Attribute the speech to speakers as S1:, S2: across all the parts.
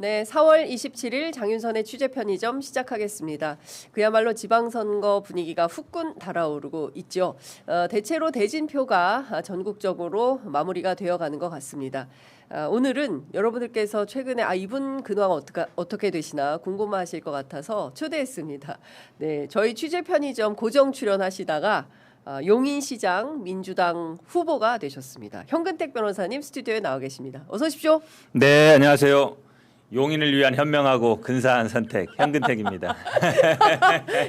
S1: 네, 4월 27일 장윤선의 취재 편의점 시작하겠습니다. 그야말로 지방선거 분위기가 후끈 달아오르고 있죠. 대체로 대진표가 전국적으로 마무리가 되어가는 것 같습니다. 오늘은 여러분들께서 최근에 이분 근황 어떻게 되시나 궁금하실 것 같아서 초대했습니다. 네, 저희 취재 편의점 고정 출연하시다가 용인시장 민주당 후보가 되셨습니다. 현근택 변호사님 스튜디오에 나와 계십니다. 어서 오십시오.
S2: 네, 안녕하세요. 용인을 위한 현명하고 근사한 선택 현근택입니다.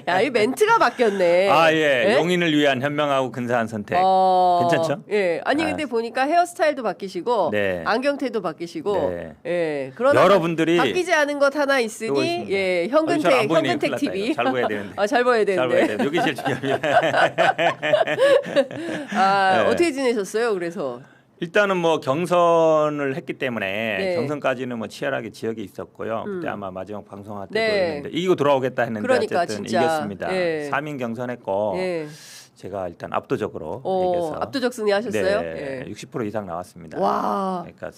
S1: 야, 이 멘트가 바뀌었네.
S2: 예.
S1: 네?
S2: 용인을 위한 현명하고 근사한 선택. 괜찮죠?
S1: 예. 아니 근데 보니까 헤어스타일도 바뀌시고
S2: 네.
S1: 안경테도 바뀌시고
S2: 네.
S1: 예. 그러나
S2: 여러분들이
S1: 바뀌지 않은 것 하나 있으니 예, 현근택 TV.
S2: 잘 보여야 되는데.
S1: 잘 보여야
S2: 잘 보여야
S1: 되는데.
S2: 되는데. 여기 제일 중요합니다.
S1: 네.
S2: 네.
S1: 어떻게 지내셨어요? 그래서
S2: 일단은 뭐 경선을 했기 때문에
S1: 네.
S2: 경선까지는 뭐 치열하게 지역에 있었고요. 그때 아마 마지막 방송할 때
S1: 네.
S2: 했는데 이기고 돌아오겠다 했는데
S1: 그러니까,
S2: 어쨌든
S1: 진짜.
S2: 이겼습니다.
S1: 예.
S2: 3인 경선했고
S1: 예.
S2: 제가 일단 압도적으로 이겨서
S1: 압도적 승리하셨어요?
S2: 네,
S1: 예.
S2: 60% 이상 나왔습니다.
S1: 와.
S2: 그러니까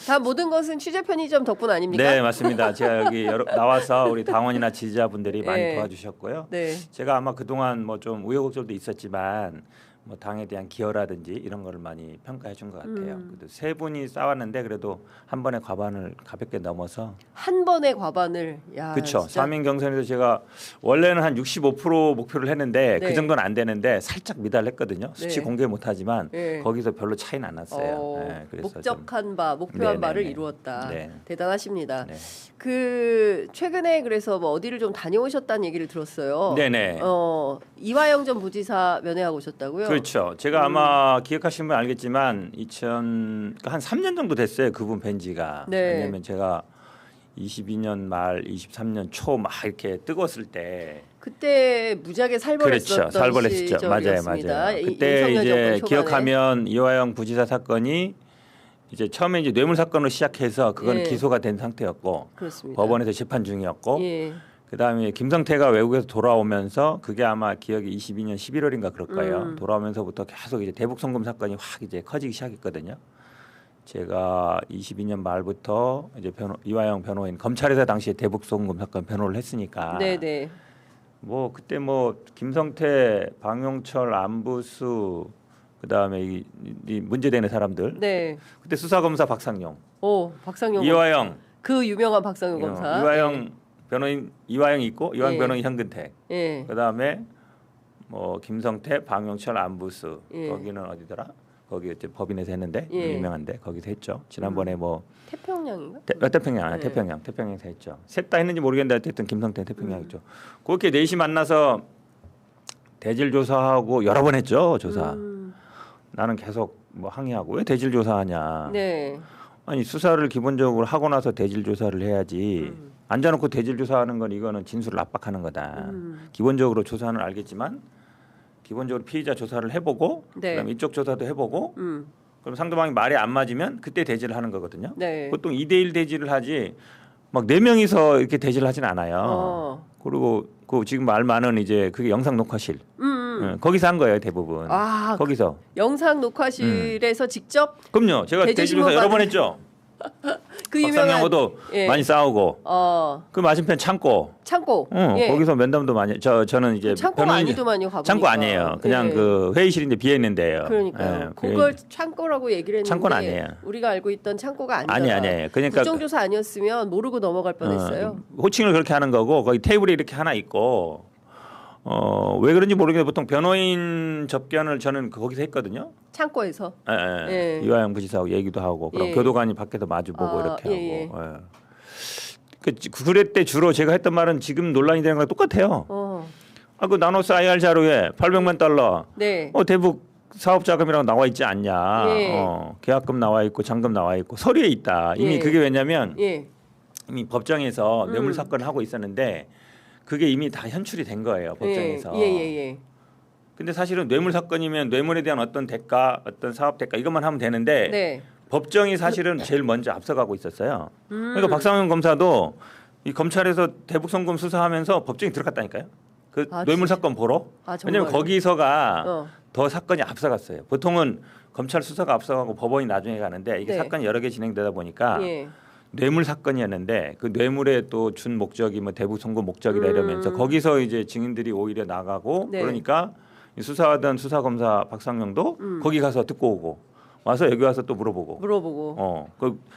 S1: 다 모든 것은 취재 편의점 덕분 아닙니까?
S2: 네, 맞습니다. 제가 여기 나와서 우리 당원이나 지지자분들이 많이
S1: 네.
S2: 도와주셨고요.
S1: 네.
S2: 제가 아마 그동안 뭐 좀 우여곡절도 있었지만 뭐 당에 대한 기여라든지 이런 거를 많이 평가해 준 것 같아요. 그래도 세 분이 싸웠는데 그래도 한 번의 과반을 가볍게 넘어서
S1: 한 번의 과반을
S2: 그렇죠.
S1: 진짜.
S2: 3인 경선에서 제가 원래는 한 65% 목표를 했는데
S1: 네.
S2: 그 정도는 안 되는데 살짝 미달했거든요. 수치
S1: 네.
S2: 공개 못하지만
S1: 네.
S2: 거기서 별로 차이는 안 났어요. 네, 그래서
S1: 목적한 바, 목표한
S2: 네네네.
S1: 바를 이루었다.
S2: 네.
S1: 대단하십니다.
S2: 네.
S1: 그 최근에 그래서 뭐 어디를 좀 다녀오셨다는 얘기를 들었어요.
S2: 네네.
S1: 이화영 전 부지사 면회하고 오셨다고요?
S2: 그렇죠. 제가 아마 기억하시는 분 알겠지만 한 3년 정도 됐어요. 그분 뵌지가.
S1: 네.
S2: 왜냐하면 제가 22년 말 23년 초 막 이렇게 뜨거웠을 때
S1: 그때 무지하게 살벌했었던
S2: 그렇죠. 살벌했었죠. 맞아요.
S1: 시절이었습니다.
S2: 그때
S1: 윤석열
S2: 이제
S1: 정권 초반에.
S2: 기억하면 이화영 부지사 사건이 이제 처음에 이제 뇌물 사건으로 시작해서 그거는
S1: 예.
S2: 기소가 된 상태였고
S1: 그렇습니다.
S2: 법원에서 재판 중이었고
S1: 예.
S2: 그다음에 김성태가 외국에서 돌아오면서 그게 아마 기억이 22년 11월인가 그럴 거예요. 돌아오면서부터 계속 이제 대북 송금 사건이 확 이제 커지기 시작했거든요. 제가 22년 말부터 이제 이화영 변호인 검찰에서 당시에 대북 송금 사건 변호를 했으니까
S1: 네네.
S2: 뭐 그때 뭐 김성태, 방용철, 안부수 그다음에 이 문제되는 사람들
S1: 네.
S2: 그때 수사검사 박상용,
S1: 박상용
S2: 이화영,
S1: 그 유명한 박상용 검사.
S2: 이화영 변호인 이화영이 있고 이화영
S1: 예.
S2: 변호인 현근택.
S1: 예.
S2: 그다음에 뭐 김성태, 방용철, 안부수
S1: 예.
S2: 거기는 어디더라? 거기 이제 법인에서 했는데
S1: 예.
S2: 유명한데 거기서 했죠. 지난번에 뭐
S1: 태평양인가?
S2: 태평양,
S1: 네.
S2: 태평양에서 했죠. 셋 다 했는지 모르겠는데 어쨌든 김성태 태평양이죠. 그렇게 넷이 만나서 대질 조사하고 여러 번 했죠. 조사. 나는 계속 뭐 항의하고 왜 대질 조사하냐.
S1: 네.
S2: 아니 수사를 기본적으로 하고 나서 대질 조사를 해야지. 앉아놓고 대질 조사하는 건 이거는 진술을 압박하는 거다. 기본적으로 조사는 알겠지만 기본적으로 피의자 조사를 해보고
S1: 네.
S2: 그다음에 이쪽 조사도 해보고 그럼 상대방이 말이 안 맞으면 그때 대질을 하는 거거든요.
S1: 네.
S2: 보통 2대1 대질을 하지 막 4명이서 이렇게 대질을 하진 않아요. 그리고 그 지금 말 많은 이제 그게 영상 녹화실 거기서 한 거예요 대부분. 거기서
S1: 영상 녹화실에서 직접
S2: 그럼요. 제가 대질 조사 여러 번 했죠.
S1: 그 유명한
S2: 박상영하고도 많이 싸우고 그 맞은편 창고
S1: 예.
S2: 거기서 면담도 많이 저는 이제
S1: 창고가 아니더만요. 가보니까.
S2: 창고 아니에요. 그냥
S1: 예.
S2: 그 회의실인데 비어 있는데요.
S1: 그러니까요. 그걸 창고라고 얘기를 했는데
S2: 창고는 아니에요.
S1: 우리가 알고 있던 창고가 아니다.
S2: 아니에요. 그러니까
S1: 국정조사 아니었으면 모르고 넘어갈 뻔했어요.
S2: 호칭을 그렇게 하는 거고 거기 테이블에 이렇게 하나 있고 왜 그런지 모르겠는데 보통 변호인 접견을 저는 거기서 했거든요.
S1: 창고에서.
S2: 예. 이화영 부지사하고 얘기도 하고 그럼
S1: 예.
S2: 교도관이 밖에서 마주보고 이렇게
S1: 예.
S2: 하고. 그때 주로 제가 했던 말은 지금 논란이 되는 거랑 똑같아요. 그 나노스 IR 자료에 800만 달러.
S1: 네.
S2: 대북 사업 자금이라고 나와 있지 않냐.
S1: 예.
S2: 계약금 나와 있고 잔금 나와 있고 서류에 있다. 이미
S1: 예.
S2: 그게 왜냐면
S1: 예.
S2: 이미 법정에서 뇌물 사건을 하고 있었는데 그게 이미 다 현출이 된 거예요. 법정에서.
S1: 예.
S2: 근데 사실은 뇌물 사건이면 뇌물에 대한 어떤 대가, 어떤 사업 대가 이것만 하면 되는데
S1: 네.
S2: 법정이 사실은 제일 먼저 앞서가고 있었어요. 그러니까 박상현 검사도 이 검찰에서 대북 송금 수사하면서 법정에 들어갔다니까요. 그 뇌물 사건 보러. 왜냐하면 거기서가 더 사건이 앞서갔어요. 보통은 검찰 수사가 앞서가고 법원이 나중에 가는데 이게
S1: 네.
S2: 사건이 여러 개 진행되다 보니까 뇌물 사건이었는데 그 뇌물에 또 준 목적이 뭐 대북 송금 목적이다 이러면서 거기서 이제 증인들이 오히려 나가고
S1: 네.
S2: 그러니까 수사하던 수사검사 박상명도 거기 가서 듣고 오고 와서 여기 와서 또 물어보고.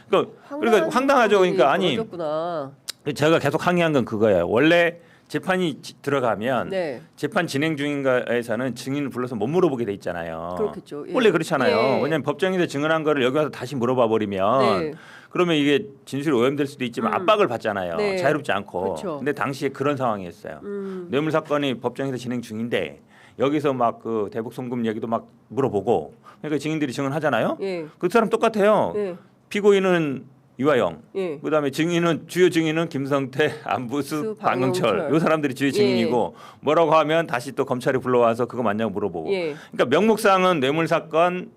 S2: 그러니까 황당하죠. 그러니까 아니
S1: 벌어졌구나.
S2: 제가 계속 항의한 건 그거예요. 원래 재판이 들어가면
S1: 네.
S2: 재판 진행 중인가에서는 증인을 불러서 못 물어보게 돼 있잖아요.
S1: 그렇겠죠. 예.
S2: 원래 그렇잖아요.
S1: 예.
S2: 왜냐하면 법정에서 증언한 거를 여기 와서 다시 물어봐 버리면
S1: 네.
S2: 그러면 이게 진술이 오염될 수도 있지만 압박을 받잖아요.
S1: 네.
S2: 자유롭지 않고.
S1: 그렇죠.
S2: 근데 당시에 그런 상황이었어요. 뇌물 사건이 법정에서 진행 중인데 여기서 막 그 대북 송금 얘기도 막 물어보고 그러니까 증인들이 증언하잖아요.
S1: 예.
S2: 그 사람 똑같아요.
S1: 예.
S2: 피고인은 이화영,
S1: 예.
S2: 그다음에 증인은 주요 증인은 김성태, 안부수,
S1: 방용철.
S2: 방용철. 요 사람들이 주요 증인이고 뭐라고 하면 다시 또 검찰이 불러와서 그거 맞냐고 물어보고.
S1: 예.
S2: 그러니까 명목상은 뇌물 사건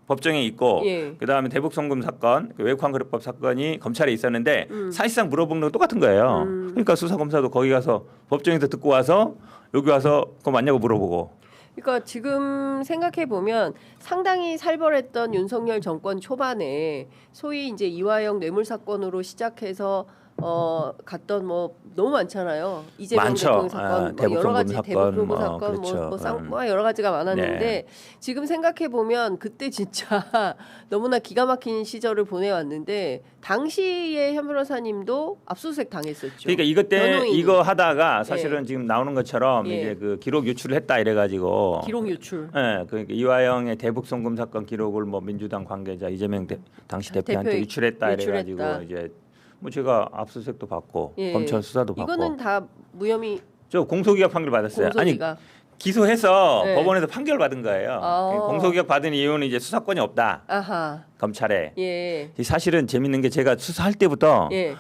S2: 법정에 있고
S1: 예.
S2: 그다음에 대북 송금 사건, 그 외국환 거래법 사건이 검찰에 있었는데 사실상 물어보는 건 똑같은 거예요. 그러니까 수사 검사도 거기 가서 법정에서 듣고 와서 여기 와서 그거 맞냐고 물어보고.
S1: 그러니까 지금 생각해 보면 상당히 살벌했던 윤석열 정권 초반에 소위 이제 이화영 뇌물 사건으로 시작해서 갔던 뭐 너무 많잖아요. 이재명
S2: 많죠.
S1: 대통령 사건, 뭐 여러 가지
S2: 사건,
S1: 대북 송금
S2: 뭐
S1: 사건,
S2: 그렇죠.
S1: 뭐 여러 가지가 많았는데
S2: 네.
S1: 지금 생각해 보면 그때 진짜 너무나 기가 막힌 시절을 보내왔는데 당시에 현 변호사님도 압수수색 당했었죠.
S2: 그러니까 이것 때문에
S1: 변호인이.
S2: 이거 하다가 사실은 지금 나오는 것처럼
S1: 예.
S2: 이제 그 기록 유출을 했다 이래가지고.
S1: 기록 유출.
S2: 예, 그러니까 이화영의 대북 송금 사건 기록을 뭐 민주당 관계자 이재명 당시 대표한테
S1: 대표에
S2: 유출했다
S1: 유출했다.
S2: 이래가지고 이제 뭐 제가 압수수색도 받고
S1: 예.
S2: 검찰 수사도 받고.
S1: 이거는 다 무혐의
S2: 저 공소기각 판결 받았어요.
S1: 공소기각.
S2: 아니 기소해서
S1: 네.
S2: 법원에서 판결 받은 거예요.
S1: 아.
S2: 공소기각 받은 이유는 이제 수사권이 없다
S1: 아하.
S2: 검찰에.
S1: 예.
S2: 사실은 재밌는 게 제가 수사할 때부터
S1: 예.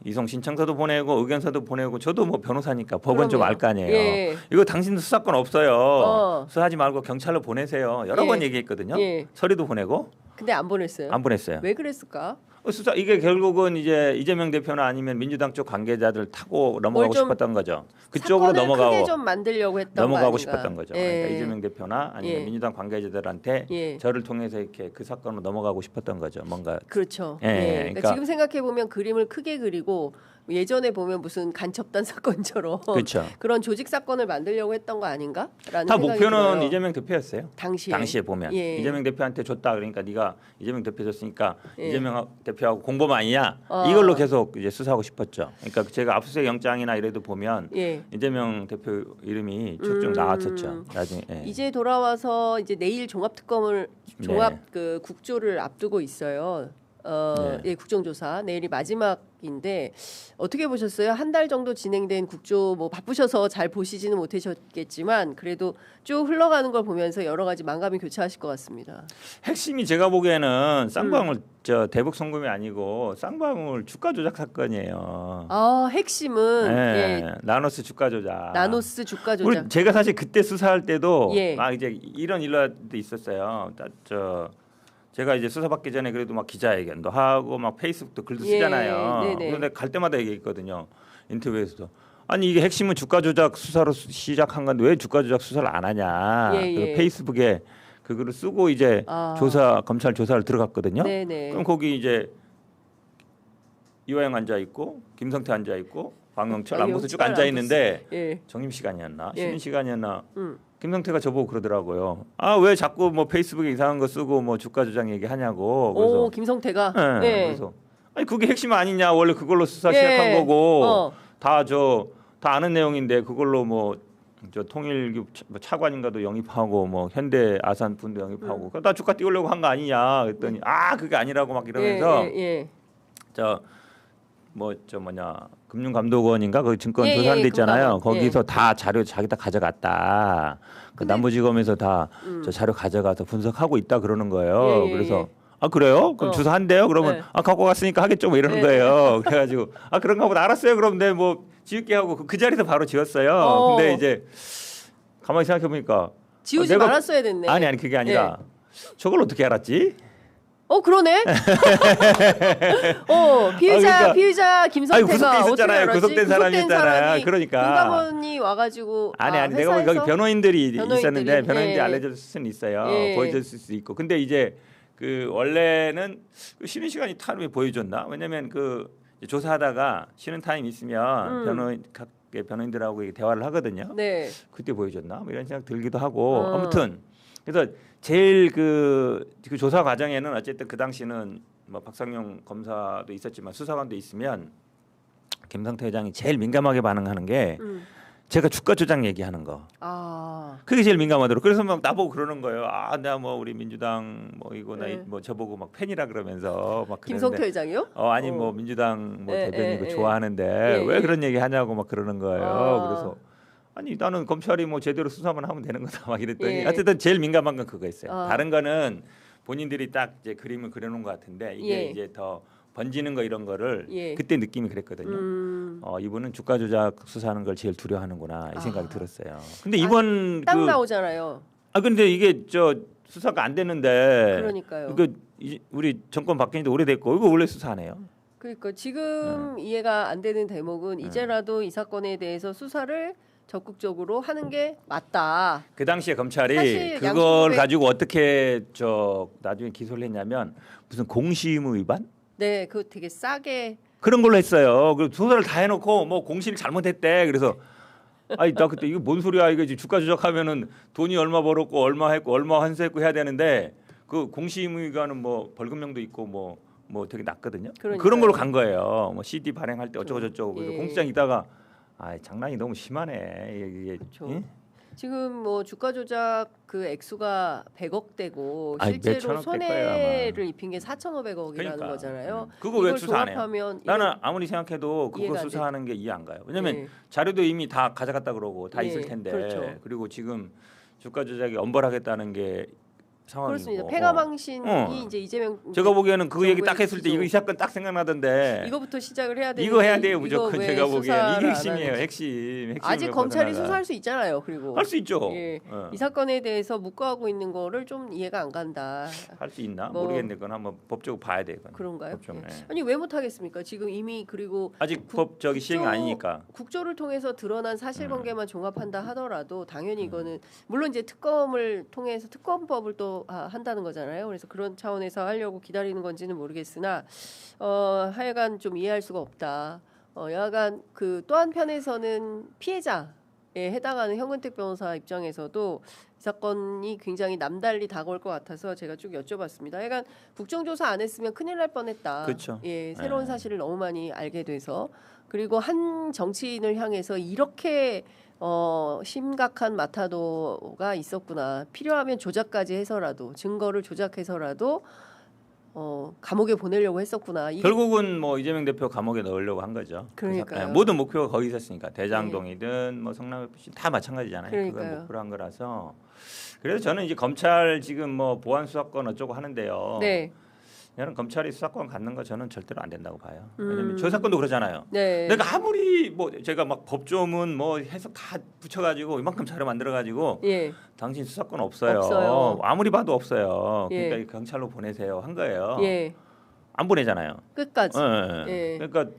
S2: 이송 신청서도 보내고 의견서도 보내고 저도 뭐 변호사니까 법원 좀 알 거 아니에요.
S1: 예.
S2: 이거 당신도 수사권 없어요.
S1: 어.
S2: 수사하지 말고 경찰로 보내세요. 여러
S1: 예.
S2: 번 얘기했거든요.
S1: 예.
S2: 서류도 보내고
S1: 근데 안 보냈어요.
S2: 안 보냈어요.
S1: 왜 그랬을까?
S2: 수사 이게 결국은 이제 이재명 대표나 아니면 민주당 쪽 관계자들 타고 넘어가고
S1: 좀
S2: 싶었던 거죠. 그쪽으로
S1: 사건을 크게
S2: 넘어가고
S1: 좀 만들려고 했던 거
S2: 넘어가고
S1: 아닌가?
S2: 싶었던 거죠.
S1: 예.
S2: 그러니까 이재명 대표나 아니면
S1: 예.
S2: 민주당 관계자들한테
S1: 예.
S2: 저를 통해서 이렇게 그 사건으로 넘어가고 싶었던 거죠. 뭔가
S1: 그렇죠.
S2: 예,
S1: 예.
S2: 그러니까
S1: 지금 생각해 보면 그림을 크게 그리고 예전에 보면 무슨 간첩단 사건처럼
S2: 그렇죠.
S1: 그런 조직 사건을 만들려고 했던 거 아닌가? 라는
S2: 다
S1: 생각이
S2: 목표는
S1: 들어요.
S2: 이재명 대표였어요.
S1: 당시에
S2: 보면
S1: 예.
S2: 이재명 대표한테 줬다 그러니까 네가 이재명 대표 줬으니까
S1: 예.
S2: 이재명 대표하고 공범 아니냐
S1: 어.
S2: 이걸로 계속 이제 수사하고 싶었죠. 그러니까 제가 압수수색 영장이나 이래도 보면
S1: 예.
S2: 이재명 대표 이름이 쭉쭉 나왔었죠. 나중에 예.
S1: 이제 돌아와서 이제 내일 종합특검을 종합 그 국조를 앞두고 있어요. 예, 국정조사 내일이 마지막인데 어떻게 보셨어요? 한 달 정도 진행된 국조 뭐 바쁘셔서 잘 보시지는 못하셨겠지만 그래도 쭉 흘러가는 걸 보면서 여러 가지 만감이 교차하실 것 같습니다.
S2: 핵심이 제가 보기에는 쌍방울 저 대북 송금이 아니고 쌍방울 주가 조작 사건이에요.
S1: 아 핵심은
S2: 예.
S1: 예,
S2: 나노스 주가 조작.
S1: 나노스 주가 조작.
S2: 제가 사실 그때 수사할 때도
S1: 예.
S2: 막 이제 이런 일화도 있었어요. 제가 이제 수사받기 전에 그래도 막 기자회견도 하고 막 페이스북도 글도
S1: 예,
S2: 쓰잖아요.
S1: 네네.
S2: 그런데 갈 때마다 얘기했거든요. 인터뷰에서도. 아니 이게 핵심은 주가 조작 수사로 시작한 건데 왜 주가 조작 수사를 안 하냐.
S1: 예, 예.
S2: 그래서 페이스북에 그거를 쓰고 이제
S1: 아.
S2: 검찰 조사를 들어갔거든요.
S1: 네네.
S2: 그럼 거기 이제 이화영 앉아 있고 김성태 앉아 있고 방영철 안보수 쭉 앉아 있는데
S1: 예.
S2: 정임 시간이었나
S1: 예.
S2: 쉬는 시간이었나 김성태가 저보고 그러더라고요. 아 왜 자꾸 뭐 페이스북에 이상한 거 쓰고 뭐 주가 조작 얘기하냐고. 그래서
S1: 오 김성태가.
S2: 네,
S1: 예.
S2: 그래서 아니 그게 핵심 아니냐. 원래 그걸로 수사
S1: 예.
S2: 시작한 거고
S1: 어.
S2: 다 아는 내용인데 그걸로 뭐 저 통일교 차관인가도 영입하고 뭐 현대 아산 분도 영입하고 나 주가 띄우려고 한 거 아니냐. 그랬더니 아 그게 아니라고 막 이러면서
S1: 예.
S2: 금융감독원인가 그 증권
S1: 예,
S2: 조사하는 데
S1: 예,
S2: 있잖아요.
S1: 금감원.
S2: 거기서 다 자료 자기 다 가져갔다. 그 남부지검에서 다 저 자료 가져가서 분석하고 있다 그러는 거예요.
S1: 예,
S2: 그래서 아 그래요? 그럼 조사한대요? 그러면
S1: 네.
S2: 아 갖고 갔으니까 하겠죠 뭐 이러는
S1: 네.
S2: 거예요. 그래가지고 아 그런가 보다 알았어요. 그럼 네 뭐 지울게 하고 그 자리에서 바로 지웠어요. 근데 이제 가만히 생각해 보니까
S1: 지우지 말았어야 됐네.
S2: 아니 그게 아니라 저걸 어떻게 알았지?
S1: 그러네. 피의자 김성태가
S2: 구속돼 있었잖아요.
S1: 어떻게 알았지?
S2: 구속된 사람이었잖아요.
S1: 사람이
S2: 그러니까
S1: 금감원이 와가지고
S2: 아니 내가 보기 거기 변호인들이 있었는데 변호인들이
S1: 예.
S2: 알려줄 수는 있어요.
S1: 예.
S2: 보여줄 수 있고 근데 이제 그 원래는 그 쉬는 시간이 타임이 보여줬나? 왜냐면 그 조사하다가 쉬는 타임 있으면 각 변호인들하고 대화를 하거든요.
S1: 네.
S2: 그때 보여줬나? 뭐 이런 생각 들기도 하고 아무튼 그래서 제일 그 조사 과정에는 어쨌든 그 당시는 뭐 박상용 검사도 있었지만 수사관도 있으면 김성태 회장이 제일 민감하게 반응하는 게 제가 주가 조작 얘기하는 거.
S1: 아.
S2: 그게 제일 민감하더라고. 그래서 막 나보고 그러는 거예요. 아, 내가 뭐 우리 민주당 뭐 이거 나
S1: 네.
S2: 뭐 저보고 막 팬이라 그러면서 막
S1: 김성태
S2: 그러는데
S1: 회장이요?
S2: 아니 뭐 민주당 뭐
S1: 예,
S2: 대변인
S1: 예, 예.
S2: 좋아하는데
S1: 예,
S2: 왜
S1: 예.
S2: 그런 얘기 하냐고 막 그러는 거예요.
S1: 아.
S2: 그래서 아니 나는 검찰이 뭐 제대로 수사만 하면 되는 거다 막 이랬더니
S1: 예.
S2: 어쨌든 제일 민감한 건 그거였어요.
S1: 아.
S2: 다른 거는 본인들이 딱 이제 그림을 그려놓은 것 같은데 이게
S1: 예.
S2: 이제 더 번지는 거 이런 거를
S1: 예.
S2: 그때 느낌이 그랬거든요. 이분은 주가 조작 수사하는 걸 제일 두려워하는구나 이 생각이 들었어요. 근데 이번
S1: 딱 나오잖아요.
S2: 근데 이게 저 수사가 안 됐는데
S1: 그러니까요.
S2: 이거 우리 정권 바뀐 지 오래됐고 이거 원래 수사하네요.
S1: 그러니까 지금 이해가 안 되는 대목은 이제라도 이 사건에 대해서 수사를 적극적으로 하는 게 맞다.
S2: 그 당시에 검찰이
S1: 사실
S2: 그걸
S1: 양심고백-
S2: 가지고 어떻게 저 나중에 기소를 했냐면 무슨 공시의무 위반
S1: 네, 그 되게 싸게
S2: 그런 걸로 했어요. 그 조사를 다 해놓고 뭐 공시를 잘못했대. 그래서 아니 나 그때 이거 뭔 소리야 이거 지금 주가 조작하면은 돈이 얼마 벌었고 얼마 했고 얼마 환수했고 해야 되는데 그 공시의무 위반은 뭐 벌금형도 있고 뭐 되게 낮거든요.
S1: 그러니까요.
S2: 그런 걸로 간 거예요. 뭐 CD 발행할 때 어쩌고 저쩌고 그래서
S1: 예.
S2: 공시장 있다가 아 장난이 너무 심하네 이게.
S1: 그렇죠.
S2: 응?
S1: 지금 뭐 주가 조작 그 액수가 100억대고
S2: 아니,
S1: 실제로
S2: 몇천억 될 거예요,
S1: 손해를 입힌 게 4,500억이라는
S2: 그러니까.
S1: 거잖아요.
S2: 그거 왜
S1: 이걸
S2: 수사 안 해요?
S1: 종합하면
S2: 나는
S1: 이건-
S2: 아무리 생각해도 그거
S1: 이해가 안
S2: 수사하는 게 이해 안 가요. 왜냐면
S1: 예.
S2: 자료도 이미 다 가져갔다 그러고 다
S1: 예,
S2: 있을 텐데
S1: 그렇죠.
S2: 그리고 지금 주가 조작이 엄벌하겠다는 게 상황이고.
S1: 그렇습니다. 폐가망신이 이제 이재명
S2: 제가 보기에는 그 얘기 딱
S1: 정부의
S2: 했을 때 이거 이 사건 딱 생각나던데
S1: 이거부터 시작을 해야 되는데
S2: 이거 해야 돼요
S1: 이거
S2: 무조건
S1: 왜
S2: 제가 보기에는
S1: 수사를
S2: 이게
S1: 안
S2: 핵심이에요.
S1: 하는지.
S2: 핵심.
S1: 아직 검찰이 수사할 수 있잖아요. 그리고
S2: 할수 있죠.
S1: 예.
S2: 어.
S1: 이 사건에 대해서 묵과하고 있는 거를 좀 이해가 안 간다.
S2: 할 수 있나
S1: 뭐-
S2: 모르겠는데 그건 한번 법적으로 봐야 돼. 그건.
S1: 그런가요?
S2: 법적으로.
S1: 예.
S2: 예.
S1: 아니 왜 못하겠습니까? 지금 이미 그리고
S2: 아직 법적이 시행이 아니니까.
S1: 국조를 통해서 드러난 사실관계만 종합한다 하더라도 당연히
S2: 음.
S1: 이거는 물론 이제 특검을 통해서 특검법을 또 한다는 거잖아요. 그래서 그런 차원에서 하려고 기다리는 건지는 모르겠으나 하여간 좀 이해할 수가 없다. 여하간 그 또 한편에서는 피해자에 해당하는 현근택 변호사 입장에서도 이 사건이 굉장히 남달리 다가올 것 같아서 제가 쭉 여쭤봤습니다. 하여간 국정조사 안 했으면 큰일 날 뻔했다.
S2: 그렇죠.
S1: 예, 새로운
S2: 네.
S1: 사실을 너무 많이 알게 돼서 그리고 한 정치인을 향해서 이렇게 심각한 마타도가 있었구나. 필요하면 조작까지 해서라도 증거를 조작해서라도 감옥에 보내려고 했었구나. 이게
S2: 결국은 뭐 이재명 대표 감옥에 넣으려고 한 거죠.
S1: 그러니까요.
S2: 모든 목표가 거기 있었으니까 대장동이든 뭐 성남FC 다 마찬가지잖아요. 그걸
S1: 그러니까요.
S2: 목표로 한 거라서. 그래서 저는 이제 검찰 지금 뭐 보안 수사권 어쩌고 하는데요.
S1: 네,
S2: 저는 검찰이 수사권 갖는 거 저는 절대로 안 된다고 봐요. 왜냐면 저 사건도 그러잖아요.
S1: 네,
S2: 내가 아무리 뭐 제가 막 법조문 뭐 해석 다 붙여가지고 이만큼 자료 만들어가지고
S1: 예,
S2: 당신 수사권 없어요.
S1: 없어요.
S2: 아무리 봐도 없어요.
S1: 예.
S2: 그러니까 경찰로 보내세요 한 거예요.
S1: 예,
S2: 안 보내잖아요.
S1: 끝까지.
S2: 예.
S1: 예.
S2: 그러니까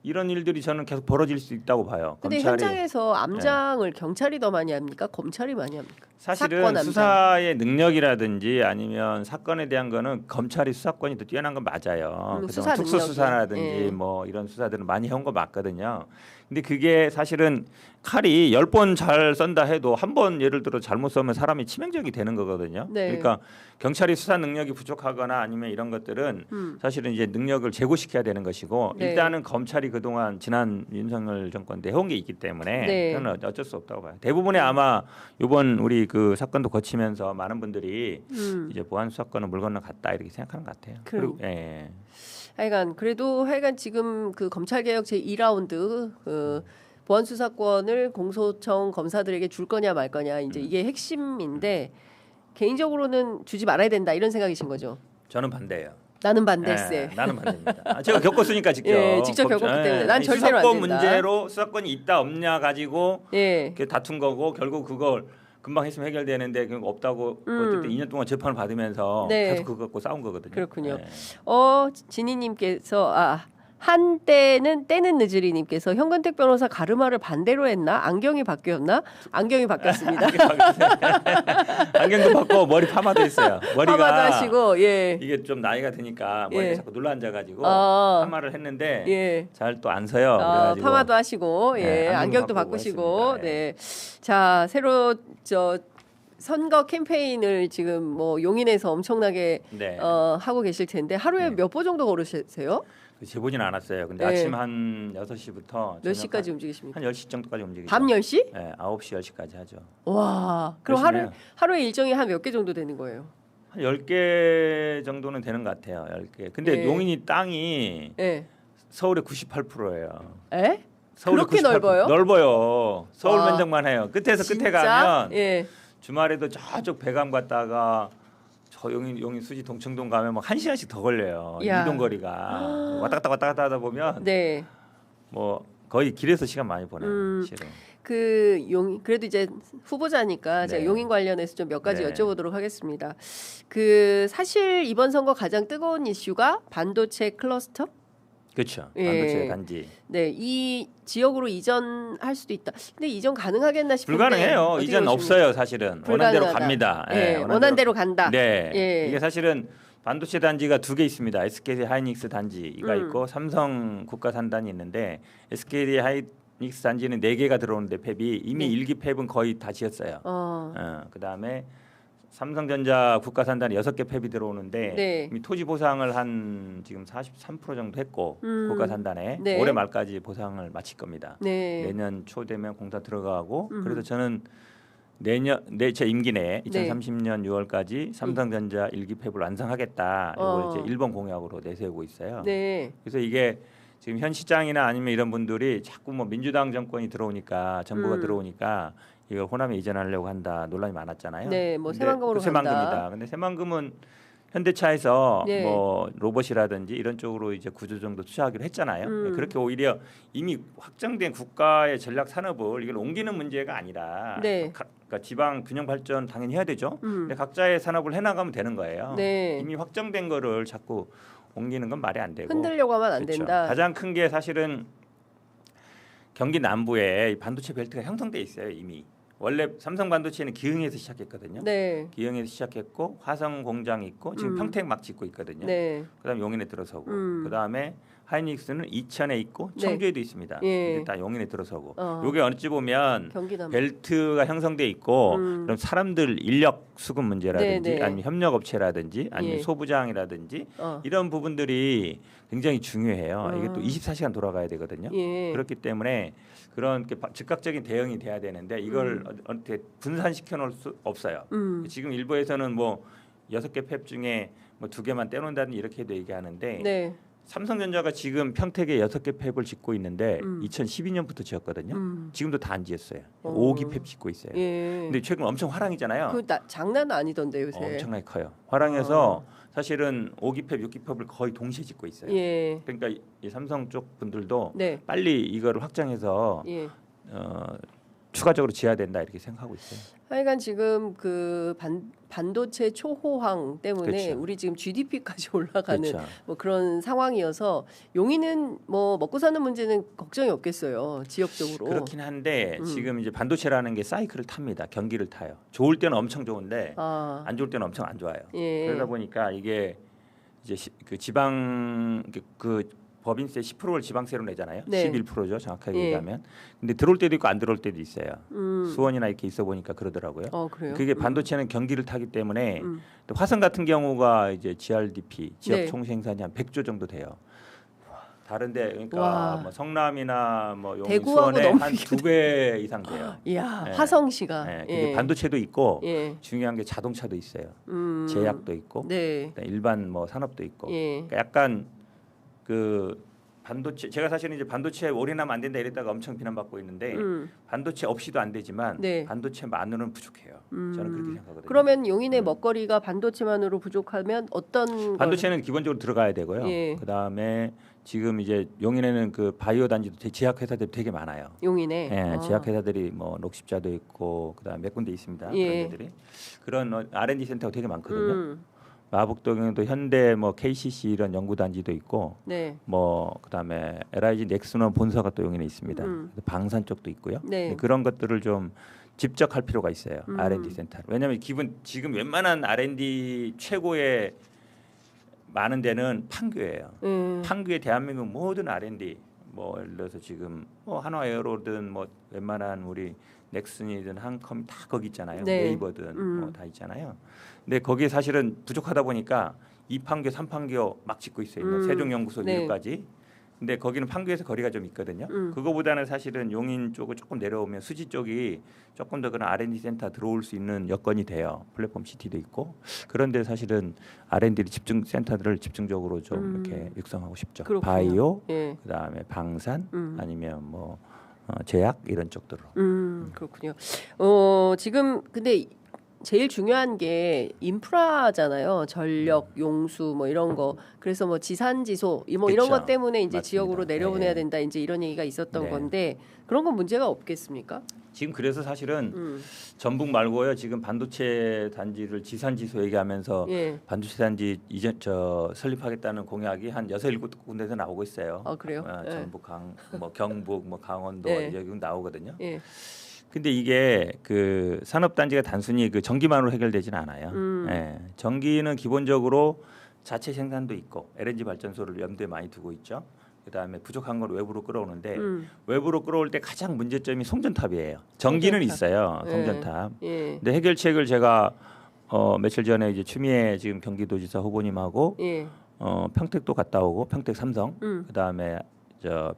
S2: 이런 일들이 저는 계속 벌어질 수 있다고 봐요.
S1: 근데
S2: 검찰이
S1: 현장에서 암장을 경찰이 더 많이 합니까? 검찰이 많이 합니까?
S2: 사실은
S1: 사건 암장.
S2: 수사의 능력이라든지 아니면 사건에 대한 거는 검찰이 수사권이 더 뛰어난 건 맞아요.
S1: 수사
S2: 그동안 특수
S1: 능력이.
S2: 수사라든지
S1: 예.
S2: 뭐 이런 수사들은 많이 해온 거 맞거든요. 근데 그게 사실은 칼이 10번 잘 쏜다 해도 한 번 예를 들어 잘못 쏘면 사람이 치명적이 되는 거거든요.
S1: 네.
S2: 그러니까 경찰이 수사 능력이 부족하거나 아니면 이런 것들은 사실은 이제 능력을 제고시켜야 되는 것이고
S1: 네.
S2: 일단은 검찰이 그동안 지난 윤석열 정권 때 해온 게 있기 때문에
S1: 네.
S2: 저는 어쩔 수 없다고 봐요. 대부분의 아마 이번 우리 그 사건도 거치면서 많은 분들이 이제 보안 수사권은 물 건너갔다 이렇게 생각하는 것 같아요. 그리고 예.
S1: 하여간 지금 그 검찰 개혁 제 2라운드 그 보안 수사권을 공소청 검사들에게 줄 거냐 말 거냐 이제 이게 핵심인데 개인적으로는 주지 말아야 된다 이런 생각이신 거죠.
S2: 저는 반대예요.
S1: 나는 반대세.
S2: 나는 반대입니다. 제가 겪었으니까 직접.
S1: 예, 직접 겪었기 때문에 난 절대로 안
S2: 수사권
S1: 된다.
S2: 문제로 수사권이 있다 없냐 가지고
S1: 예.
S2: 이렇게 다툰 거고 결국 그걸 금방 했으면 해결되는데 그거 없다고 어쨌든 2년 동안 재판을 받으면서
S1: 네.
S2: 계속 그거 갖고 싸운 거거든요.
S1: 그렇군요.
S2: 예.
S1: 진희님께서 한때는 때는 늦으리님께서 현근택 변호사 가르마를 반대로 했나? 안경이 바뀌었나? 안경이 바뀌었습니다.
S2: 안경도 바꿔 머리 파마도 했어요. 머리가
S1: 파마도 하시고 예.
S2: 이게 좀 나이가 드니까 머리가
S1: 예.
S2: 자꾸 눌러 앉아가지고
S1: 아.
S2: 파마를 했는데
S1: 예.
S2: 잘 또 안 서요. 그래가지고
S1: 파마도 하시고 예.
S2: 네,
S1: 안경도
S2: 바꾸고
S1: 바꾸시고
S2: 했습니다.
S1: 네. 자, 새로 선거 캠페인을 지금 뭐 용인에서 엄청나게
S2: 네.
S1: 하고 계실 텐데 하루에
S2: 네.
S1: 몇 보 정도 걸으세요?
S2: 재보진 않았어요. 근데
S1: 네.
S2: 아침 한 6시부터
S1: 몇 시까지 움직이십니까?
S2: 한 10시 정도까지 움직이죠.
S1: 밤 10시?
S2: 네, 9시 10시까지 하죠.
S1: 와. 그럼
S2: 열심히 해요.
S1: 하루에 일정이 한 몇 개 정도 되는 거예요?
S2: 한 10개 정도는 되는 것 같아요. 10개. 근데
S1: 예.
S2: 용인이 땅이
S1: 예.
S2: 서울의 98%예요.
S1: 에? 그렇게 넓어요?
S2: 넓어요. 서울
S1: 와.
S2: 면적만 해요. 끝에서 끝에
S1: 진짜?
S2: 가면
S1: 예.
S2: 주말에도 저쪽 배감 갔다가 저 용인 수지 동청동 가면 막 1시간씩 더 걸려요.
S1: 야.
S2: 이동 거리가 왔다 갔다 하다 보면
S1: 네.
S2: 뭐 거의 길에서 시간 많이 보내요. 실은.
S1: 그래도 이제 후보자니까 제가
S2: 네.
S1: 용인 관련해서 좀 몇 가지
S2: 네.
S1: 여쭤보도록 하겠습니다. 사실 이번 선거 가장 뜨거운 이슈가 반도체 클러스터?
S2: 그렇죠.
S1: 예.
S2: 반도체 단지.
S1: 네, 이 지역으로 이전할 수도 있다. 근데 이전 가능하겠나 싶은데
S2: 불가능해요.
S1: 어떻게
S2: 이전
S1: 보십니까?
S2: 없어요, 사실은. 원한 대로
S1: 불가능하다.
S2: 갑니다.
S1: 예, 원한 대로 간다.
S2: 네.
S1: 예.
S2: 이게 사실은 반도체 단지가 두 개 있습니다. SKT 하이닉스 단지가 있고 삼성 국가산단이 있는데 SKT 하이닉스 단지는 4개가 들어오는데 팹이 이미
S1: 네.
S2: 1기 팹은 거의 다 지었어요. 그다음에 삼성전자 국가산단이 6개 팹이 들어오는데
S1: 네.
S2: 이미 토지 보상을 한 지금 43% 정도 했고 국가산단에
S1: 네.
S2: 올해 말까지 보상을 마칠 겁니다.
S1: 네.
S2: 내년 초 되면 공사 들어가고 그래서 저는 제 임기 내에 2030년 6월까지 삼성전자 1기 팹을 완성하겠다. 이걸 이제 일본 공약으로 내세우고 있어요.
S1: 네.
S2: 그래서 이게 지금 현 시장이나 아니면 이런 분들이 자꾸 뭐 민주당 정권이 들어오니까 정부가 들어오니까 이걸 호남에 이전하려고 한다 논란이 많았잖아요.
S1: 네, 뭐
S2: 근데
S1: 새만금으로
S2: 새만금이다.
S1: 간다.
S2: 근데 새만금은 현대차에서
S1: 네.
S2: 뭐 로봇이라든지 이런 쪽으로 이제 구조 정도 투자하기로 했잖아요. 그렇게 오히려 이미 확정된 국가의 전략 산업을 이걸 옮기는 문제가 아니라
S1: 네.
S2: 그러니까 지방 균형 발전 당연히 해야 되죠. 근데 각자의 산업을 해나가면 되는 거예요.
S1: 네.
S2: 이미 확정된 거를 자꾸 옮기는 건 말이 안 되고
S1: 흔들려고 하면 안
S2: 그렇죠.
S1: 된다.
S2: 가장 큰 게 사실은 경기 남부에 이 반도체 벨트가 형성돼 있어요. 이미 원래 삼성 반도체는 기흥에서 시작했거든요.
S1: 네.
S2: 기흥에서 시작했고 화성 공장 있고 지금 평택 막 짓고 있거든요.
S1: 네.
S2: 그다음에 용인에 들어서고 그다음에 하이닉스는 이천에 있고
S1: 네.
S2: 청주에도 있습니다.
S1: 예.
S2: 근데 다 용인에 들어서고
S1: 어.
S2: 요게 어찌 보면
S1: 경기 남부.
S2: 벨트가 형성돼 있고 그럼 사람들 인력 수급 문제라든지
S1: 네, 네.
S2: 아니면 협력 업체라든지 아니면
S1: 예.
S2: 소부장이라든지
S1: 어.
S2: 이런 부분들이 굉장히 중요해요. 이게 또 24시간 돌아가야 되거든요.
S1: 예.
S2: 그렇기 때문에 그런 즉각적인 대응이 돼야 되는데 이걸 어떻게 분산시켜 놓을 수 없어요. 지금 일부에서는 뭐 6개 팹 중에 뭐 2개만 떼놓는다든지 이렇게도 얘기하는데
S1: 네.
S2: 삼성전자가 지금 평택에 6개 팹을 짓고 있는데 2012년부터 지었거든요. 지금도 다 안 지었어요. 5기 팹 짓고 있어요.
S1: 예.
S2: 근데 최근 엄청 화랑이잖아요.
S1: 장난 아니던데 요새.
S2: 엄청나게 커요. 화랑에서 사실은 5기 팹, 6기 팹을 거의 동시에 짓고 있어요.
S1: 예.
S2: 그러니까 이 삼성 쪽 분들도
S1: 네.
S2: 빨리 이거를 확장해서
S1: 예.
S2: 추가적으로 지어야 된다 이렇게 생각하고 있어요.
S1: 하여간 지금 반도체 초호황 때문에
S2: 그렇죠.
S1: 우리 지금 GDP까지 올라가는
S2: 그렇죠.
S1: 뭐 그런 상황이어서 용인은 뭐 먹고 사는 문제는 걱정이 없겠어요. 지역적으로.
S2: 그렇긴 한데 지금 이제 반도체라는 게 사이클을 탑니다. 경기를 타요. 좋을 때는 엄청 좋은데
S1: 아.
S2: 안 좋을 때는 엄청 안 좋아요.
S1: 예.
S2: 그러다 보니까 이게 이제 그 지방 그 법인세 10%를 지방세로 내잖아요.
S1: 네.
S2: 11%죠, 정확하게
S1: 예.
S2: 얘기하면. 근데 들어올 때도 있고 안 들어올 때도 있어요. 수원이나 이렇게 있어 보니까 그러더라고요.
S1: 그래요?
S2: 그게 반도체는 경기를 타기 때문에 또 화성 같은 경우가 이제 GRDP 지역
S1: 네.
S2: 총생산이 한 100조 정도 돼요. 다른데 그러니까
S1: 와.
S2: 뭐 성남이나 뭐 용인
S1: 대구하고
S2: 수원에
S1: 너무
S2: 한 2배 이상 돼요.
S1: 이야,
S2: 네.
S1: 화성시가.
S2: 네, 근데 반도체도 있고
S1: 예.
S2: 중요한 게 자동차도 있어요. 제약도 있고
S1: 네.
S2: 그다음에 일반 뭐 산업도 있고
S1: 예.
S2: 그러니까 약간 그 반도체 제가 사실은 이제 반도체 올인하면 안 된다 이랬다가 엄청 비난받고 있는데 반도체 없이도 안 되지만
S1: 네.
S2: 반도체만으로는 부족해요. 저는 그렇게 생각하거든요.
S1: 그러면 용인의 먹거리가 반도체만으로 부족하면 어떤
S2: 반도체는 기본적으로 들어가야 되고요.
S1: 예.
S2: 그다음에 지금 이제 용인에는 그 바이오 단지도 제약 회사들이 되게 많아요.
S1: 용인에
S2: 예, 제약 회사들이 뭐 록십자도 있고 그다음 몇 군데 있습니다.
S1: 예.
S2: 그런 데들이 그런 R&D 센터가 되게 많거든요. 마북동에도 현대 뭐 KCC 이런 연구단지도 있고
S1: 네.
S2: 뭐 그다음에 LIG 넥스원 본사가 또 용인에 있습니다. 방산 쪽도 있고요.
S1: 네.
S2: 그런 것들을 좀 집적할 필요가 있어요. R&D 센터. 왜냐하면 지금 웬만한 R&D 최고의 많은 데는 판교예요. 판교에 대한민국 모든 R&D 뭐 예를 들어서 지금 뭐 한화에어로든 뭐 웬만한 우리 넥슨이든 한컴 다 거기 있잖아요.
S1: 네.
S2: 네이버든 뭐 다 있잖아요. 근데 거기에 사실은 부족하다 보니까 2판교, 3판교 막 짓고 있어요. 세종연구소
S1: 네.
S2: 위로까지. 근데 거기는 판교에서 거리가 좀 있거든요. 그거보다는 사실은 용인 쪽을 조금 내려오면 수지 쪽이 조금 더 그런 R&D 센터 들어올 수 있는 여건이 돼요. 플랫폼 시티도 있고. 그런데 사실은 R&D 집중 센터들을 집중적으로 좀 이렇게 육성하고 싶죠.
S1: 그렇군요.
S2: 바이오,
S1: 예.
S2: 그다음에 방산, 아니면 뭐 제약 이런 쪽들로.
S1: 그렇군요. 지금 근데 제일 중요한 게 인프라잖아요. 전력, 용수 뭐 이런 거. 그래서 뭐 지산지소 뭐 이런
S2: 그쵸.
S1: 것 때문에 이제
S2: 맞습니다.
S1: 지역으로 내려보내야
S2: 네.
S1: 된다. 이제 이런 얘기가 있었던
S2: 네.
S1: 건데 그런 건 문제가 없겠습니까?
S2: 지금 그래서 사실은 전북 말고요. 지금 반도체 단지를 지산지소 얘기하면서
S1: 예.
S2: 반도체 단지 이전 설립하겠다는 공약이 한 6-7군데에서 나오고 있어요.
S1: 아, 그래요? 예.
S2: 전북 뭐 경북 뭐 강원도
S1: 예.
S2: 여기 나오거든요.
S1: 예.
S2: 근데 이게 그 산업 단지가 단순히 그 전기만으로 해결되지는 않아요. 예. 전기는 기본적으로 자체 생산도 있고 LNG 발전소를 염두에 많이 두고 있죠. 그다음에 부족한 걸 외부로 끌어오는데 외부로 끌어올 때 가장 문제점이 송전탑이에요. 전기는
S1: 송전탑.
S2: 있어요.
S1: 예.
S2: 송전탑.
S1: 예.
S2: 근데 해결책을 제가 며칠 전에 이제 추미애 지금 경기도지사 후보님하고
S1: 예.
S2: 평택도 갔다 오고 평택 삼성 그다음에 저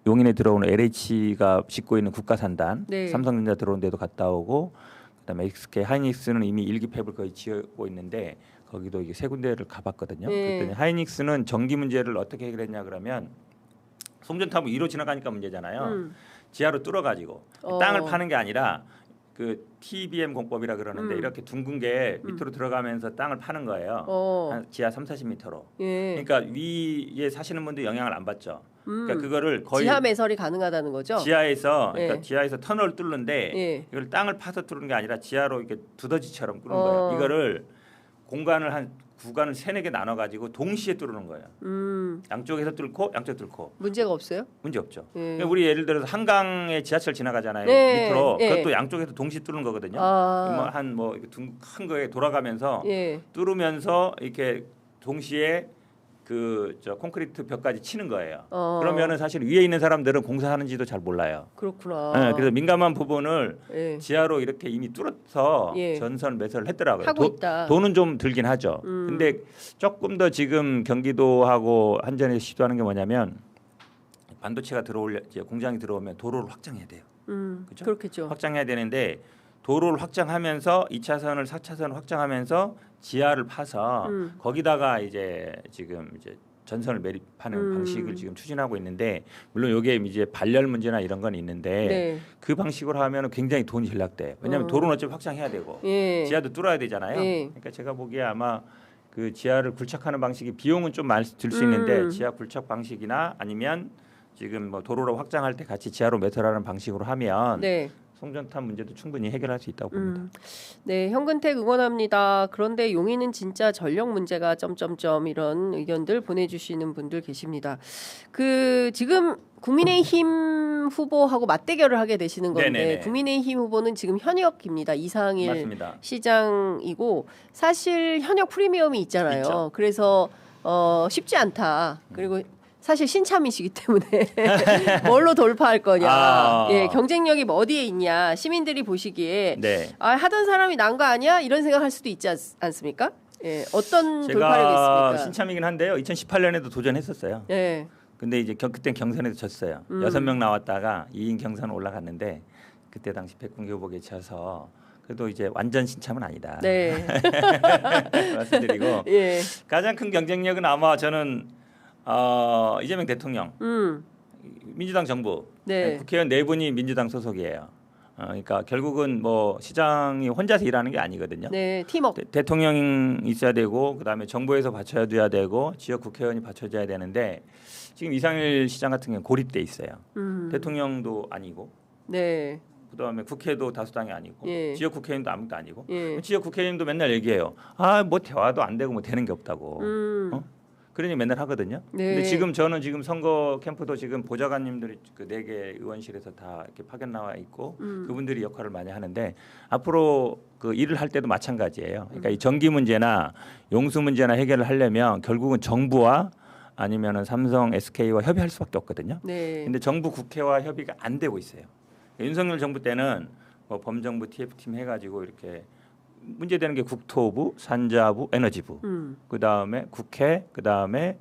S2: 용인에 들어오는 LH가 짓고 있는 국가산단
S1: 네.
S2: 삼성전자 들어온 데도 갔다 오고 그다음에 SK 하이닉스는 이미 1기 팹을 거의 지어고 있는데 거기도 이게 세 군데를 가봤거든요.
S1: 네.
S2: 그랬더니 하이닉스는 전기 문제를 어떻게 해결했냐 그러면 송전탑은 위로 지나가니까 문제잖아요. 지하로 뚫어가지고 땅을 파는 게 아니라 그 TBM 공법이라 그러는데 이렇게 둥근 게 밑으로 들어가면서 땅을 파는 거예요. 한 지하 3-40m로.
S1: 예.
S2: 그러니까 위에 사시는 분들 영향을 안 받죠. 그러니까 그거를 거의
S1: 지하 매설이 가능하다는 거죠?
S2: 지하에서 그러니까
S1: 예.
S2: 지하에서 터널을 뚫는데
S1: 예.
S2: 이걸 땅을 파서 뚫는 게 아니라 지하로 이렇게 두더지처럼 뚫는
S1: 어.
S2: 거예요. 이거를 공간을 한 구간을 3-4개 나눠 가지고 동시에 뚫는 거예요. 양쪽에서 뚫고 양쪽 뚫고
S1: 문제가 없어요?
S2: 문제 없죠.
S1: 예.
S2: 그러니까 우리 예를 들어서 한강에 지하철 지나가잖아요.
S1: 네.
S2: 밑으로
S1: 예.
S2: 그것도 양쪽에서 동시에 뚫는 거거든요.
S1: 아.
S2: 큰 거에 돌아가면서
S1: 예.
S2: 뚫으면서 이렇게 동시에 그 저 콘크리트 벽까지 치는 거예요.
S1: 어.
S2: 그러면은 사실 위에 있는 사람들은 공사하는지도 잘 몰라요.
S1: 그렇구나.
S2: 네, 그래서 민감한 부분을
S1: 예.
S2: 지하로 이렇게 이미 뚫어서
S1: 예.
S2: 전선 매설을 했더라고요.
S1: 하고 있다.
S2: 돈은 좀 들긴 하죠. 근데 조금 더 지금 경기도하고 한전에서 시도하는 게 뭐냐면 반도체가 이제 공장이 들어오면 도로를 확장해야 돼요. 그렇죠?
S1: 그렇겠죠.
S2: 확장해야 되는데 도로를 확장하면서 2차선을 4차선을 확장하면서 지하를 파서 거기다가 이제 지금 이제 전선을 매립하는 방식을 지금 추진하고 있는데 물론 이게 이제 발열 문제나 이런 건 있는데
S1: 네.
S2: 그 방식으로 하면은 굉장히 돈이 절약돼요. 왜냐하면 도로는 어차피 확장해야 되고
S1: 예.
S2: 지하도 뚫어야 되잖아요.
S1: 예.
S2: 그러니까 제가 보기에 아마 그 지하를 굴착하는 방식이 비용은 좀 많이 들 수 있는데 지하 굴착 방식이나 아니면 지금 뭐 도로로 확장할 때 같이 지하로 매설하는 방식으로 하면
S1: 네.
S2: 송전탑 문제도 충분히 해결할 수 있다고 봅니다.
S1: 네, 현근택 응원합니다. 그런데 용인은 진짜 전력 문제가 점점점 이런 의견들 보내주시는 분들 계십니다. 그 지금 국민의힘 후보하고 맞대결을 하게 되시는 건데
S2: 네네네.
S1: 국민의힘 후보는 지금 현역입니다. 이상일
S2: 맞습니다.
S1: 시장이고 사실 현역 프리미엄이 있잖아요.
S2: 있죠.
S1: 그래서 쉽지 않다. 그리고 사실 신참이시기 때문에 뭘로 돌파할 거냐,
S2: 아.
S1: 예, 경쟁력이 뭐 어디에 있냐, 시민들이 보시기에
S2: 네.
S1: 하던 사람이 난 거 아니야 이런 생각할 수도 있지 않습니까? 예, 어떤 돌파력이
S2: 제가
S1: 있습니까?
S2: 신참이긴 한데요. 2018년에도 도전했었어요.
S1: 예,
S2: 근데 이제 그때 경선에도 졌어요. 6명 나왔다가 2인 경선 올라갔는데 그때 당시 백군기 후보에 져서 그래도 이제 완전 신참은 아니다.
S1: 네,
S2: 말씀드리고
S1: 예,
S2: 가장 큰 경쟁력은 아마 저는 이재명 대통령, 민주당 정부,
S1: 네.
S2: 국회의원 4분이 민주당 소속이에요. 그러니까 결국은 뭐 시장이 혼자서 일하는 게 아니거든요.
S1: 네, 팀업,
S2: 대통령이 있어야 되고 그다음에 정부에서 받쳐줘야 되고 지역 국회의원이 받쳐줘야 되는데 지금 이상일 시장 같은 경우는 고립돼 있어요. 대통령도 아니고
S1: 네,
S2: 그다음에 국회도 다수당이 아니고
S1: 예.
S2: 지역 국회의원도 아무도 아니고
S1: 예.
S2: 지역 국회의원도 맨날 얘기해요. 뭐 대화도 안 되고 뭐 되는 게 없다고. 그러니 맨날 하거든요.
S1: 네.
S2: 근데 지금 저는 지금 선거 캠프도 지금 보좌관님들이 그 4개 의원실에서 다 이렇게 파견 나와 있고 그분들이 역할을 많이 하는데 앞으로 그 일을 할 때도 마찬가지예요. 그러니까 이 전기 문제나 용수 문제나 해결을 하려면 결국은 정부와 아니면은 삼성, SK와 협의할 수밖에 없거든요.
S1: 네.
S2: 근데 정부 국회와 협의가 안 되고 있어요. 윤석열 정부 때는 뭐 범정부 TF팀 해가지고 이렇게 문제되는 게 국토부, 산자부, 에너지부, 그 다음에 국회, 그 다음에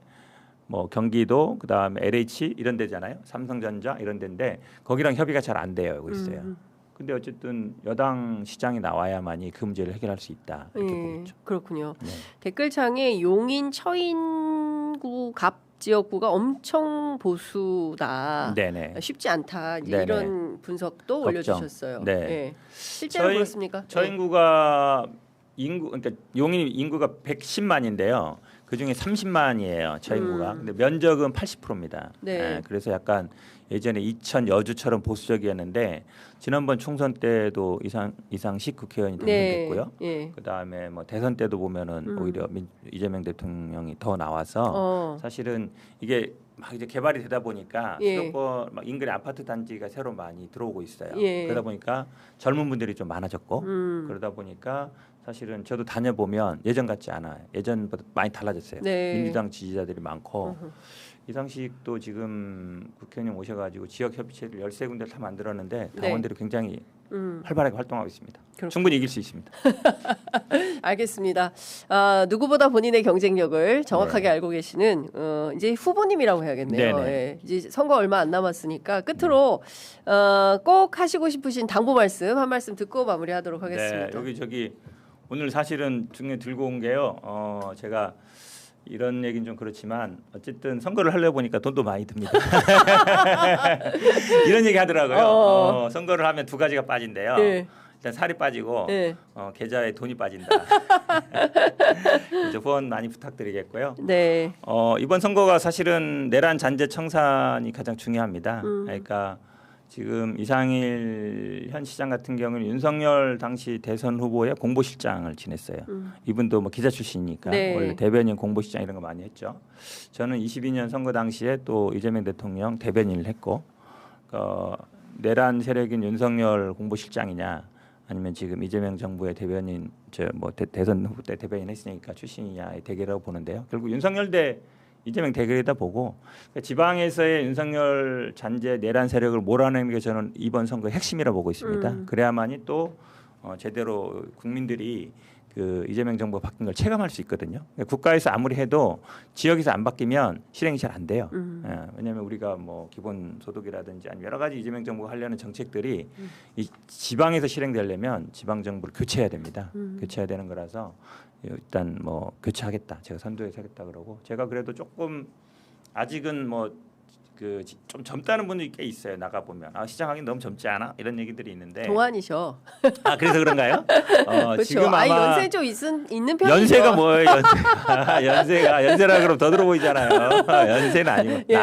S2: 뭐 경기도, 그 다음에 LH 이런 데잖아요. 삼성전자 이런 데인데 거기랑 협의가 잘 안 되어 있어요. 근데 어쨌든 여당 시장이 나와야만이 그 문제를 해결할 수 있다 이렇게 보고 있죠.
S1: 그렇군요.
S2: 네.
S1: 댓글창에 용인 처인구 갑 지역구가 엄청 보수다.
S2: 네네.
S1: 쉽지 않다. 이제
S2: 네네.
S1: 이런 분석도
S2: 걱정.
S1: 올려주셨어요.
S2: 네.
S1: 네. 실제로 그렇습니까?
S2: 저 인구가 그러니까 용인 인구가 110만인데요. 그 중에 30만이에요. 저 인구가. 근데 면적은 80%입니다.
S1: 네.
S2: 그래서 약간 예전에 이천 여주처럼 보수적이었는데 지난번 총선 때도 이상식 국회의원이 당선됐고요.
S1: 네.
S2: 그다음에 뭐 대선 때도 보면은 오히려 이재명 대통령이 더 나와서 사실은 이게 막 이제 개발이 되다 보니까
S1: 예.
S2: 수도권 막 인근에 아파트 단지가 새로 많이 들어오고 있어요.
S1: 예.
S2: 그러다 보니까 젊은 분들이 좀 많아졌고 그러다 보니까 사실은 저도 다녀보면 예전 같지 않아요. 예전보다 많이 달라졌어요.
S1: 네.
S2: 민주당 지지자들이 많고 이상식도 지금 국회의원 오셔가지고 지역 협의체를 13군데를 다 만들었는데 당원들이 굉장히 활발하게 활동하고 있습니다.
S1: 그렇군요.
S2: 충분히 이길 수 있습니다.
S1: 알겠습니다. 누구보다 본인의 경쟁력을 정확하게 알고 계시는 이제 후보님이라고 해야겠네요.
S2: 네네.
S1: 예, 이제 선거 얼마 안 남았으니까 끝으로 꼭 하시고 싶으신 당부 말씀 한 말씀 듣고 마무리하도록 하겠습니다.
S2: 네, 저기 오늘 사실은 중에 들고 온 게요. 제가 이런 얘기는 좀 그렇지만 어쨌든 선거를 하려 보니까 돈도 많이 듭니다. 이런 얘기 하더라고요. 선거를 하면 2가지가 빠진대요.
S1: 네.
S2: 일단 살이 빠지고
S1: 네.
S2: 계좌에 돈이 빠진다. 이제 후원 많이 부탁드리겠고요.
S1: 네.
S2: 이번 선거가 사실은 내란 잔재 청산이 가장 중요합니다. 그러니까 지금 이상일 현 시장 같은 경우는 윤석열 당시 대선 후보의 공보실장을 지냈어요. 이분도 뭐 기자 출신이니까
S1: 네.
S2: 원래 대변인 공보실장 이런 거 많이 했죠. 저는 22년 선거 당시에 또 이재명 대통령 대변인을 했고 내란 세력인 윤석열 공보실장이냐 아니면 지금 이재명 정부의 대변인 대선 후보 때 대변인 했으니까 출신이냐의 대결이라고 보는데요. 결국 윤석열 대 이재명 대결이다 보고 지방에서의 윤석열 잔재 내란 세력을 몰아내는 게 저는 이번 선거의 핵심이라 보고 있습니다. 그래야만이 또 제대로 국민들이 그 이재명 정부가 바뀐 걸 체감할 수 있거든요. 국가에서 아무리 해도 지역에서 안 바뀌면 실행이 잘 안 돼요. 왜냐하면 우리가 뭐 기본 소득이라든지 아니면 여러 가지 이재명 정부가 하려는 정책들이 이 지방에서 실행되려면 지방 정부를 교체해야 됩니다. 교체해야 되는 거라서 일단 뭐 교체하겠다. 제가 선두에서 하겠다 그러고 제가 그래도 조금 아직은 뭐 그 좀 젊다는 분들이 꽤 있어요. 나가 보면 시장 하긴 너무 젊지 않아? 이런 얘기들이 있는데
S1: 동안이셔.
S2: 그래서 그런가요?
S1: 그렇죠.
S2: 지금 아마
S1: 연세 좀 있는 편이죠.
S2: 연세가 뭐예요? 연세라 그럼 더 들어 보이잖아요. 연세는 아니고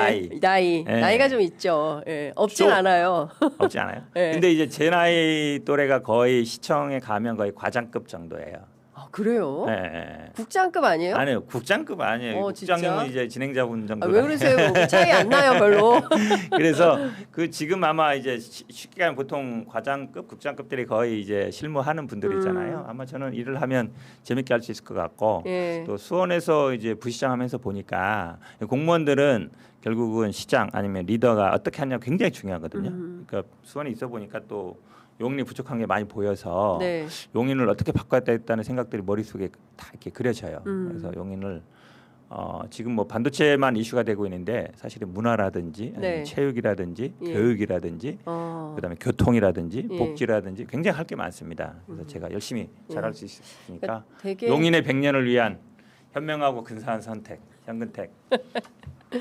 S2: 나이.
S1: 예. 나이가 좀 있죠. 예. 없진 않아요.
S2: 없지 않아요?
S1: 예.
S2: 근데 이제 제 나이 또래가 거의 시청에 가면 거의 과장급 정도예요.
S1: 그래요?
S2: 네.
S1: 국장급 아니에요?
S2: 아니요, 국장급 아니에요. 국장님은
S1: 진짜?
S2: 이제 진행자분 정도.
S1: 왜 그러세요? 그 차이 안 나요, 별로.
S2: 그래서 그 지금 아마 이제 쉽게 하면 보통 과장급, 국장급들이 거의 이제 실무하는 분들이잖아요. 아마 저는 일을 하면 재밌게 할 수 있을 것 같고
S1: 예.
S2: 또 수원에서 이제 부시장하면서 보니까 공무원들은 결국은 시장 아니면 리더가 어떻게 하냐 굉장히 중요하거든요. 그러니까 수원에 있어 보니까 또 용인이 부족한 게 많이 보여서
S1: 네.
S2: 용인을 어떻게 바꿔야겠다는 생각들이 머릿속에 다 이렇게 그려져요. 그래서 용인을 지금 뭐 반도체만 이슈가 되고 있는데 사실은 문화라든지 아니면 체육이라든지 교육이라든지 그다음에 교통이라든지 복지라든지 굉장히 할 게 많습니다. 그래서 제가 열심히 잘할 수 있으니까
S1: 되게
S2: 용인의 100년을 위한 현명하고 근사한 선택, 현근택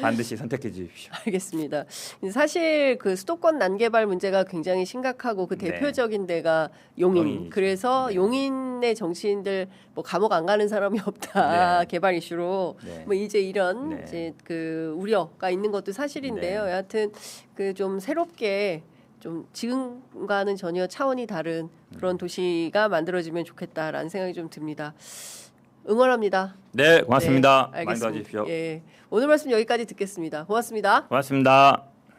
S2: 반드시 선택해 주십시오.
S1: 알겠습니다. 사실 그 수도권 난개발 문제가 굉장히 심각하고 그
S2: 네.
S1: 대표적인 데가 용인.
S2: 용인이죠.
S1: 그래서
S2: 네.
S1: 용인의 정치인들 뭐 감옥 안 가는 사람이 없다.
S2: 네.
S1: 개발 이슈로
S2: 네.
S1: 뭐 이제 이런
S2: 네.
S1: 이제 그 우려가 있는 것도 사실인데요.
S2: 네.
S1: 여하튼 그 좀 새롭게 좀 지금과는 전혀 차원이 다른 그런 도시가 만들어지면 좋겠다라는 생각이 좀 듭니다. 응원합니다.
S2: 네, 고맙습니다.
S1: 네,
S2: 많이
S1: 알겠습니다.
S2: 도와주십시오.
S1: 예, 오늘 말씀 여기까지 듣겠습니다. 고맙습니다.
S2: 고맙습니다.